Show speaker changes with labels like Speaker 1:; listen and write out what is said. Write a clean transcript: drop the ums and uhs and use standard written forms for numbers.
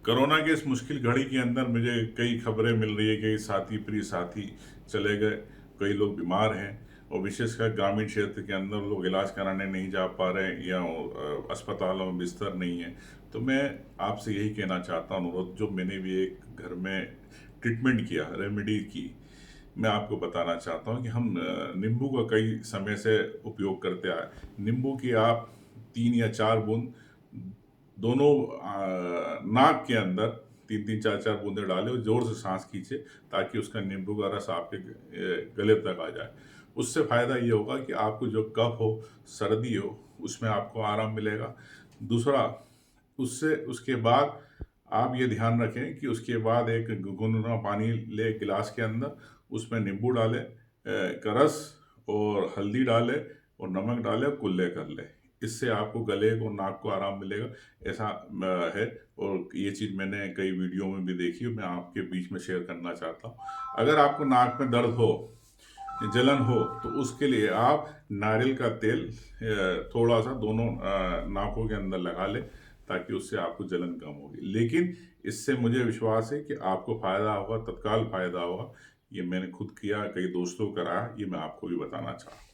Speaker 1: Corona के इस मुश्किल घड़ी के अंदर मुझे कई खबरें मिल रही है कि साथी प्रिय साथी चले गए, कई लोग बीमार हैं और विशेषकर ग्रामीण क्षेत्र के अंदर लोग इलाज कराने नहीं जा पा रहे हैं या अस्पतालों में बिस्तर नहीं है। तो मैं आपसे यही कहना चाहता हूँ, अनुरोध जो मैंने भी एक घर में ट्रीटमेंट किया, रेमेडी की, मैं आपको बताना चाहता हूँ कि हम नींबू का कई समय से उपयोग करते आए। नींबू की आप 3 या 4 बूंद दोनों नाक के अंदर 3-3 4-4 बूंदे डालें और जोर से सांस खींचे ताकि उसका नींबू का रस आपके गले तक आ जाए। उससे फ़ायदा ये होगा कि आपको जो कफ हो, सर्दी हो, उसमें आपको आराम मिलेगा। दूसरा, उससे उसके बाद आप ये ध्यान रखें कि उसके बाद एक गुनगुना पानी लें गिलास के अंदर, उसमें नींबू डालें का रस और हल्दी डालें और नमक डालें और कुल्ले कर लें। इससे आपको गले को, नाक को आराम मिलेगा। ऐसा है और ये चीज़ मैंने कई वीडियो में भी देखी और मैं आपके बीच में शेयर करना चाहता हूँ। अगर आपको नाक में दर्द हो, जलन हो, तो उसके लिए आप नारियल का तेल थोड़ा सा दोनों नाकों के अंदर लगा लें ताकि उससे आपको जलन कम होगी। लेकिन इससे मुझे विश्वास है कि आपको फ़ायदा होगा, तत्काल फ़ायदा होगा। ये मैंने खुद किया, कई दोस्तों को कराया, ये मैं आपको भी बताना चाहता हूँ।